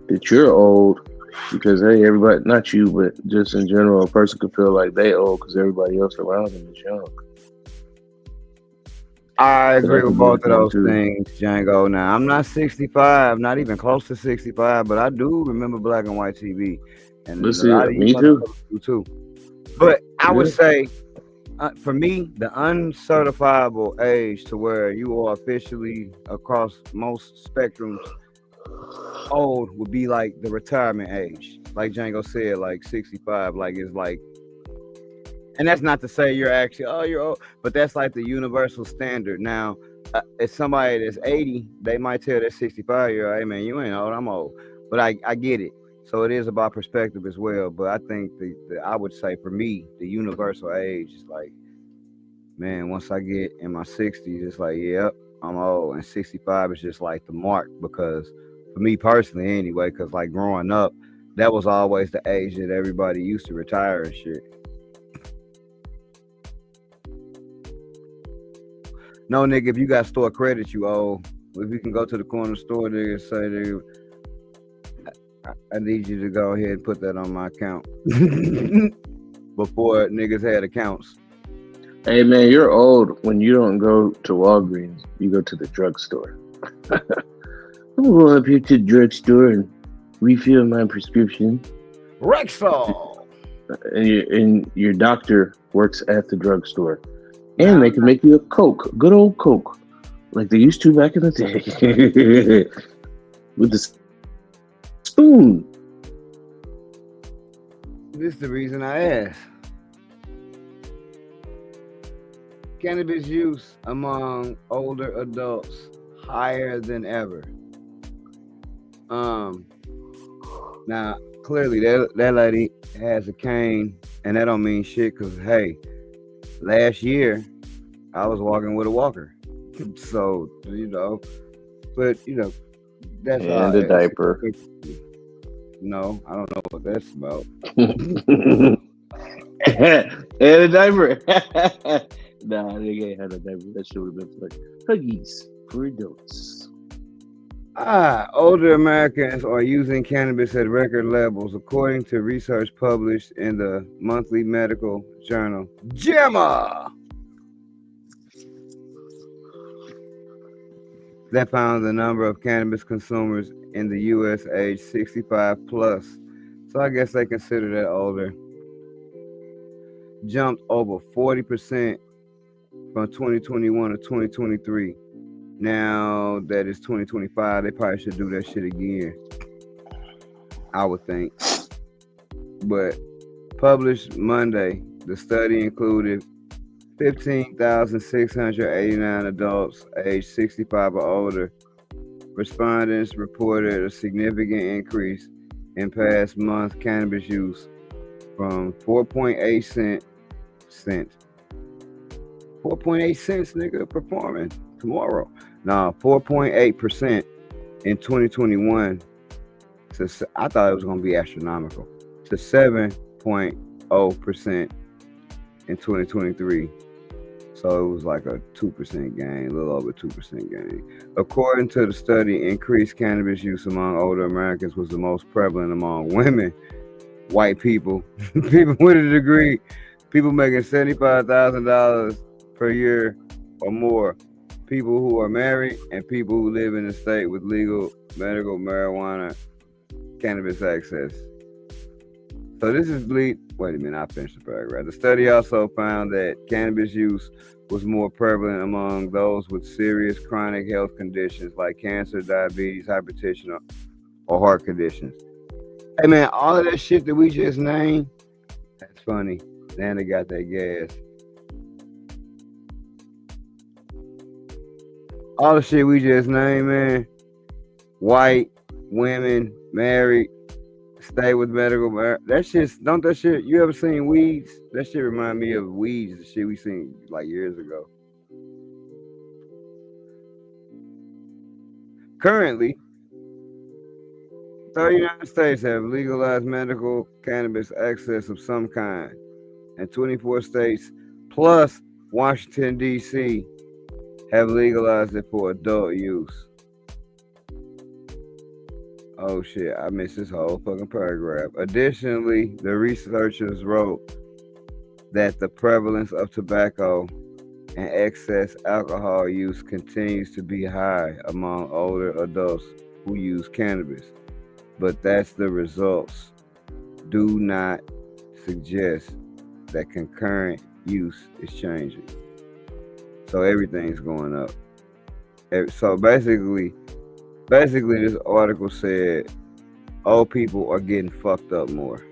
that you're old because hey, everybody, not you, but just in general, a person could feel like they old because everybody else around them is young. I So that agree with could be the both of thing those too. things, Django. Now, I'm not 65, not even close to 65, but I do remember black and white TV. And Let's a see, lot of you me too. motherfuckers do too. But I would Yeah. say, for me, the uncertifiable age to where you are officially across most spectrums old would be like the retirement age. Like Django said, like 65, like it's like, and that's not to say you're actually, oh, you're old, but that's like the universal standard. Now, if somebody that's 80, they might tell that 65-year-old, hey man, you ain't old, I'm old. But I get it. So it is about perspective as well. But I think I would say for me, the universal age is like, man, once I get in my 60s, it's like, yep, I'm old. And 65 is just like the mark because for me personally, anyway, because like growing up, that was always the age that everybody used to retire and shit. No, nigga, if you got store credit, you owe. If you can go to the corner store, nigga, say, nigga, I need you to go ahead and put that on my account. Before niggas had accounts. Hey man, you're old when you don't go to Walgreens. You go to the drugstore. I'm going up here to the drugstore and refill my prescription. Rexall. And your doctor works at the drugstore. And Nah, they can make you a Coke, good old Coke, like they used to back in the day, with the spoon. this is the reason I asked. Cannabis use among older adults higher than ever. Now clearly that lady has a cane, and that don't mean shit. Cause hey, last year I was walking with a walker, so but that's And a diaper. No, I don't know what that's about. And a diaper. Nah, they ain't had a diaper. That shit would have been like Huggies for adults. Older Americans are using cannabis at record levels, according to research published in the monthly medical journal JAMA. That found the number of cannabis consumers in the U.S. age 65 plus. So I guess they consider that older. Jumped over 40% from 2021 to 2023. Now that it's 2025, they probably should do that shit again, I would think. But published Monday, the study included 15,689 adults aged 65 or older. Respondents reported a significant increase in past month cannabis use from 4.8 cents. 4.8 cents, nigga, performing tomorrow. Now, 4.8% in 2021. I thought it was going to be astronomical. To 7.0% in 2023. So it was like a 2% gain, a little over 2% gain. According to the study, increased cannabis use among older Americans was the most prevalent among women, white people, people with a degree, people making $75,000 per year or more, people who are married, and people who live in a state with legal medical marijuana cannabis access. So this is wait a minute, I finished the paragraph. The study also found that cannabis use was more prevalent among those with serious chronic health conditions like cancer, diabetes, hypertension, or heart conditions. Hey man, all of that shit that we just named, that's funny. Then they got that gas. All the shit we just named, man. White, women, married, stay with medical. That shit, don't that shit, you ever seen Weeds? That shit remind me of Weeds, the shit we seen like years ago. Currently, 30 United States have legalized medical cannabis access of some kind, and 24 states Plus, Washington, D.C. have legalized it for adult use. Oh shit, I missed this whole fucking paragraph. Additionally, the researchers wrote that the prevalence of tobacco and excess alcohol use continues to be high among older adults who use cannabis. But that's the results do not suggest that concurrent use is changing. So everything's going up. So basically this article said old people are getting fucked up more.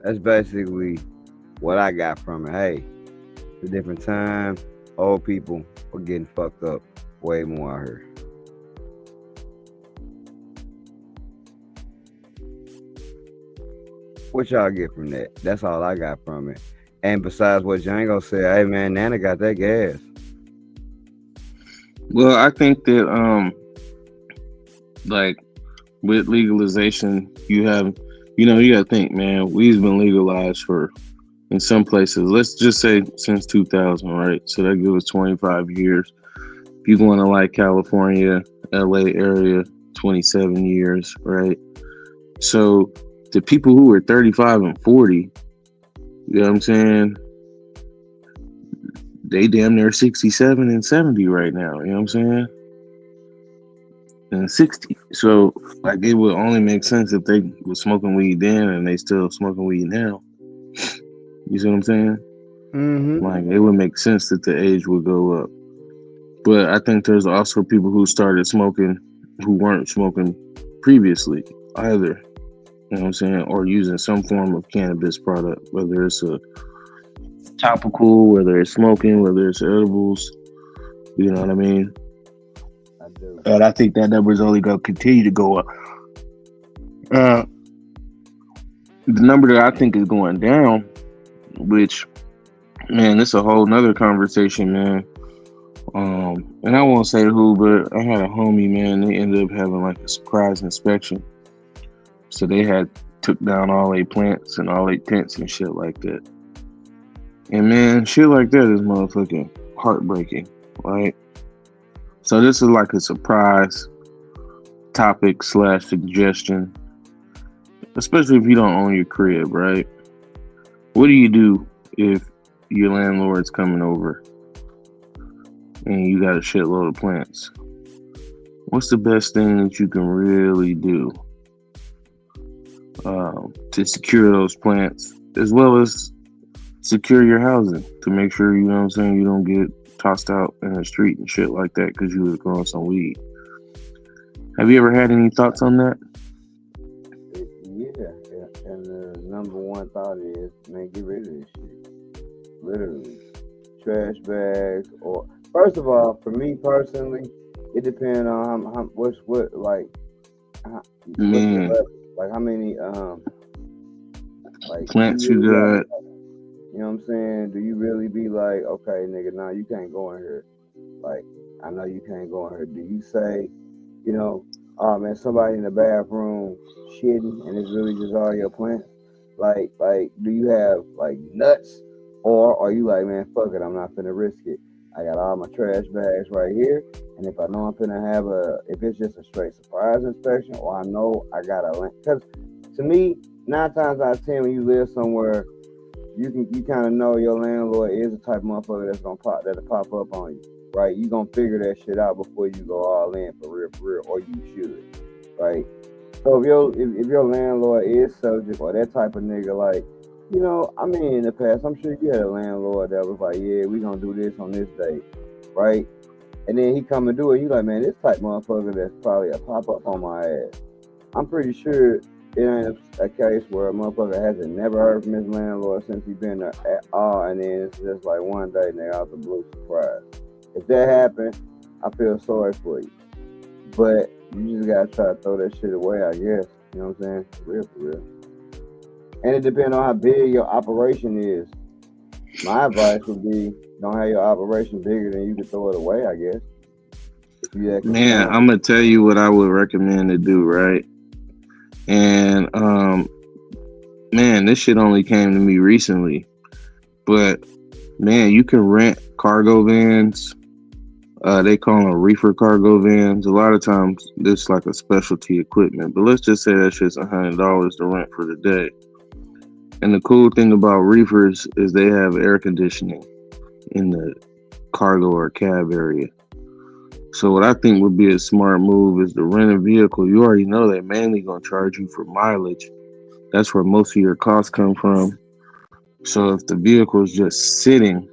That's basically what I got from it. Hey, it's a different time. Old people are getting fucked up way more out here. What y'all get from that? That's all I got from it. And besides what Django said, hey man, Nana got that gas. Well, I think that like with legalization, you have, you gotta think, man, weed's been legalized for, in some places, let's just say since 2000, right? So that gives us 25 years. If you go into like California, LA area, 27 years, right? So the people who are 35 and 40, you know what I'm saying? They damn near 67 and 70 right now, you know what I'm saying? And 60. So, like, it would only make sense if they were smoking weed then and they still smoking weed now. You see what I'm saying? Mm-hmm. Like, it would make sense that the age would go up. But I think there's also people who started smoking who weren't smoking previously either. You know what I'm saying? Or using some form of cannabis product, whether it's a topical, whether it's smoking, whether it's edibles. You know what I mean? I do. And I think that number is only going to continue to go up. The number that I think is going down, which, man, it's a whole nother conversation, man. And I won't say who, but I had a homie, man. They ended up having like a surprise inspection. So they had took down all their plants and all their tents and shit like that. And man, shit like that is motherfucking heartbreaking, right? So this is like a surprise topic / suggestion, especially if you don't own your crib, right? What do you do if your landlord's coming over and you got a shitload of plants? What's the best thing that you can really do to secure those plants, as well as secure your housing, to make sure, you know what I'm saying, you don't get tossed out in the street and shit like that because you was growing some weed? Have you ever had any thoughts on that? Yeah. And the number one thought is, man, get rid of this shit. Literally. Trash bags, or first of all, for me personally, it depends on how many like plants you got. You know what I'm saying? Do you really be like, okay, nigga, nah, you can't go in here. Like, I know you can't go in here. Do you say, you know, oh man, somebody in the bathroom shitting and it's really just all your plants? Like, do you have like nuts? Or are you like, man, fuck it, I'm not finna risk it. I got all my trash bags right here, and if I know I'm finna have if it's just a straight surprise inspection, or I know I got a land, because to me, 9 times out of 10, when you live somewhere, you kind of know your landlord is the type of motherfucker that'll pop up on you, right? You gonna figure that shit out before you go all in for real, or you should, right? So if your landlord is subject, or that type of nigga, like, you know, I mean, in the past, I'm sure you had a landlord that was like, yeah, we gonna do this on this day, right? And then he come and do it. You like, man, this type motherfucker that's probably a pop-up on my ass. I'm pretty sure it ain't a case where a motherfucker hasn't never heard from his landlord since he been there at all, and then it's just like one day they out the blue surprise. If that happened, I feel sorry for you. But you just gotta try to throw that shit away, I guess. You know what I'm saying? For real. And it depends on how big your operation is. My advice would be, don't have your operation bigger than you can throw it away, I guess. Man, I'm gonna tell you what I would recommend to do, right? And man, this shit only came to me recently, but man, you can rent cargo vans. They call them reefer cargo vans. A lot of times, it's like a specialty equipment, but let's just say that shit's $100 to rent for the day. And the cool thing about reefers is they have air conditioning in the cargo or cab area. So what I think would be a smart move is to rent a vehicle. You already know they're mainly going to charge you for mileage. That's where most of your costs come from. So if the vehicle is just sitting,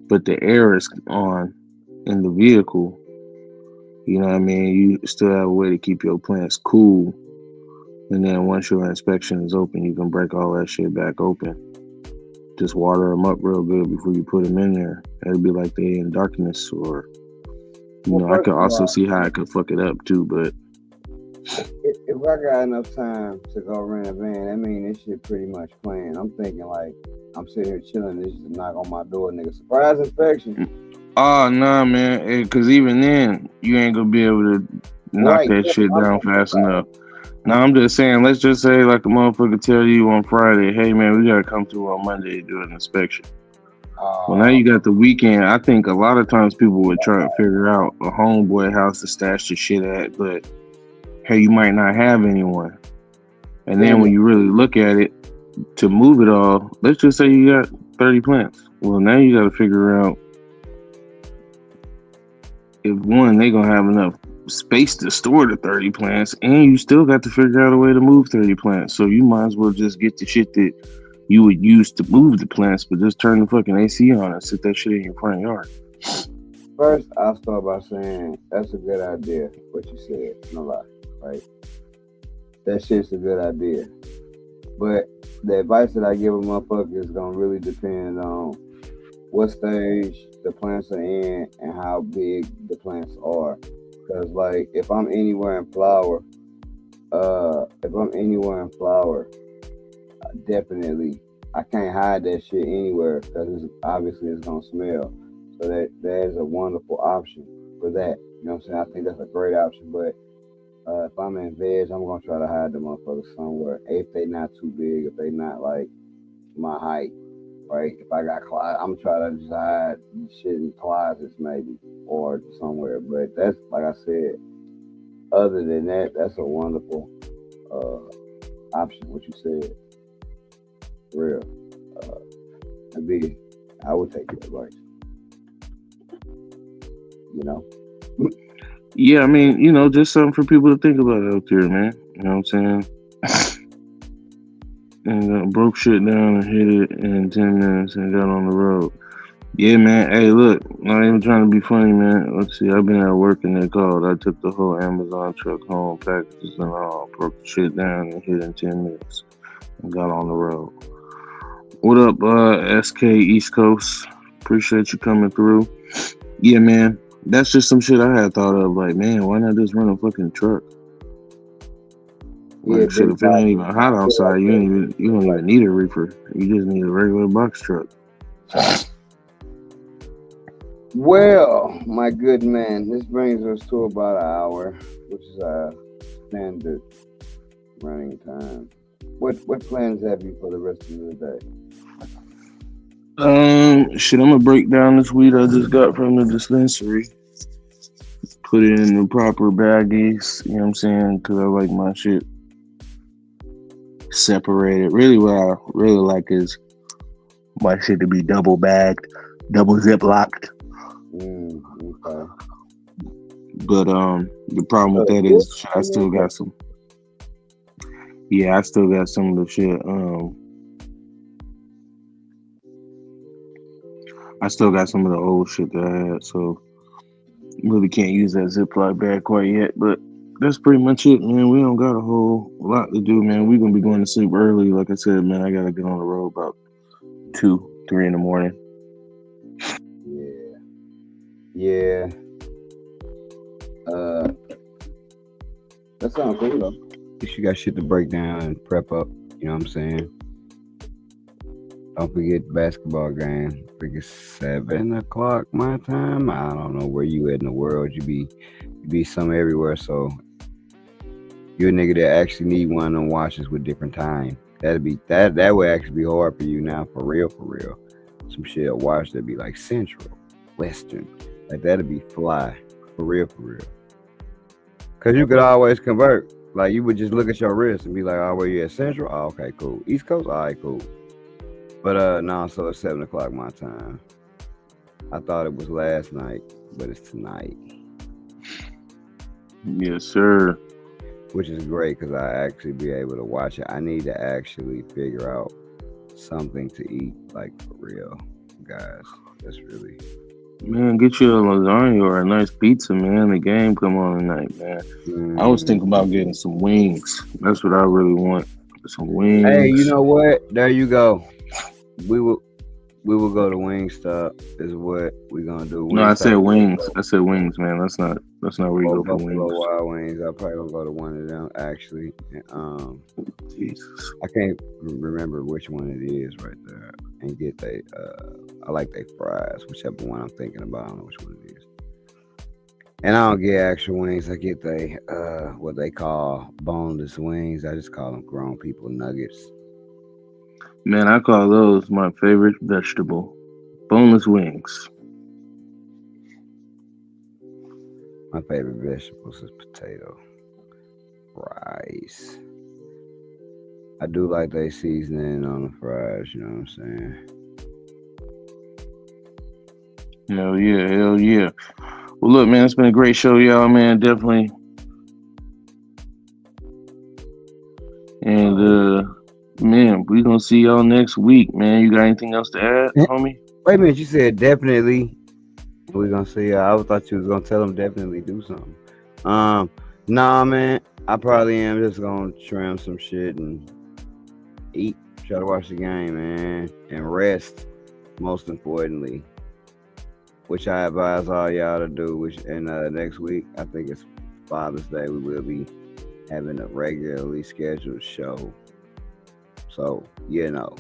but the air is on in the vehicle, you know what I mean? You still have a way to keep your plants cool. And then once your inspection is open, you can break all that shit back open. Just water them up real good before you put them in there. It'd be like they in darkness, or I could also see how I could fuck it up too. But if I got enough time to go rent a van, that mean this shit pretty much planned. I'm thinking like I'm sitting here chilling. This just knock on my door, nigga. Surprise inspection. Oh nah, man. Because even then, you ain't gonna be able to knock that shit down fast enough. Now I'm just saying, let's just say like a motherfucker tell you on Friday, hey man, we gotta come through on Monday to do an inspection. Well, now you got the weekend. I think a lot of times people would try to figure out a homeboy house to stash the shit at, but hey, you might not have anyone. And then when you really look at it, to move it all, let's just say you got 30 plants. Well, now you got to figure out if one, they gonna have enough space to store the 30 plants, and you still got to figure out a way to move 30 plants. So you might as well just get the shit that you would use to move the plants, but just turn the fucking AC on and sit that shit in your front yard. First, I'll start by saying that's a good idea, what you said, no lie, right? That shit's a good idea. But the advice that I give a motherfucker is gonna really depend on what stage the plants are in and how big the plants are. Because like if I'm anywhere in flower, definitely I can't hide that shit anywhere because it's gonna smell. So that is a wonderful option for that. You know what I'm saying? I think that's a great option. But if I'm in veg, I'm gonna try to hide the motherfuckers somewhere. If they not too big, if they not like my height, right? If I got closet, I'm trying to just hide shit in closets maybe or somewhere. But that's like I said. Other than that, that's a wonderful option. What you said, for real. I would take your advice. You know. Yeah, I mean, just something for people to think about out there, man. You know what I'm saying? And broke shit down and hit it in 10 minutes and got on the road. Yeah, man. Hey, look, not even trying to be funny, man. Let's see, I've been at work and they called. I took the whole Amazon truck home, packages and all, broke the shit down and hit in 10 minutes and got on the road. What up, SK East Coast? Appreciate you coming through. Yeah, man. That's just some shit I had thought of. Like, man, why not just run a fucking truck? Like, shit, if it ain't even hot outside, you don't even need a reefer. You just need a regular box truck. Well, my good man, this brings us to about an hour, which is our standard running time. What plans have you for the rest of the day? Shit, I'm gonna break down this weed I just got from the dispensary. Put it in the proper baggies, you know what I'm saying? Because I like my shit separated. Really, what I really like is my shit to be double bagged, double zip locked. Okay. But the problem with that is I still got some. Yeah, I still got some of the shit. I still got some of the old shit that I had, so really can't use that Ziploc bag quite yet. But that's pretty much it, man. We don't got a whole lot to do, man. We're gonna be going to sleep early. Like I said, man, I gotta get on the road about 2, 3 in the morning. Yeah. That sounds cool though. At least you got shit to break down and prep up. You know what I'm saying? Don't forget the basketball game. I think it's 7 o'clock my time. I don't know where you at in the world. You be somewhere everywhere. So you're a nigga that actually need one of them watches with different time. That would actually be hard for you now, for real, for real. Some shit to watch that'd be like Central, Western, like that'd be fly, for real, for real. Cause you could always convert. Like you would just look at your wrist and be like, "Oh, where you at? Central? Oh, okay, cool. East Coast? All right, cool." But no, so it's 7 o'clock my time. I thought it was last night, but it's tonight. Yes, sir. Which is great because I actually be able to watch it. I need to actually figure out something to eat, like for real, guys. That's really. Man, get you a lasagna or a nice pizza, man. The game come on tonight, man. I was thinking about getting some wings. That's what I really want. Some wings. Hey, you know what? There you go. We will go to Wingstop. Is what we're gonna do. No, I said wings. I said wings, man. That's not where you go for Buffalo wings. Wild Wings. I probably gonna go to one of them actually. Jesus. I can't remember which one it is right there. And get they I like they fries, whichever one I'm thinking about. I don't know which one it is. And I don't get actual wings. I get they what they call boneless wings. I just call them grown people nuggets. Man, I call those my favorite vegetable. Boneless wings. My favorite vegetables is potato, rice. I do like they seasoning on the fries, you know what I'm saying? Hell yeah, hell yeah. Well, look, man, it's been a great show, y'all, man. Definitely. And, man, we gonna see y'all next week, man. You got anything else to add, homie? Wait a minute, you said definitely. We're gonna see. I thought you was gonna tell them definitely do something. Nah, man. I probably am just gonna trim some shit and eat. Try to watch the game, man, and rest. Most importantly, which I advise all y'all to do. Which next week, I think it's Father's Day. We will be having a regularly scheduled show. So you know.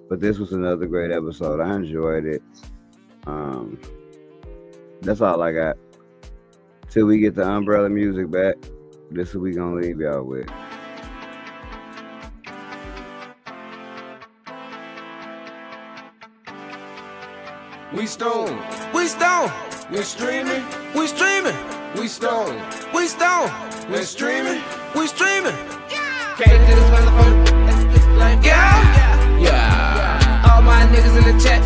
But this was another great episode. I enjoyed it. That's all I got. Till we get the umbrella music back, this is what we gonna leave y'all with. We stone, we streaming, we stone, we streaming, Came to this motherfucker, like yeah. All my niggas in the chat,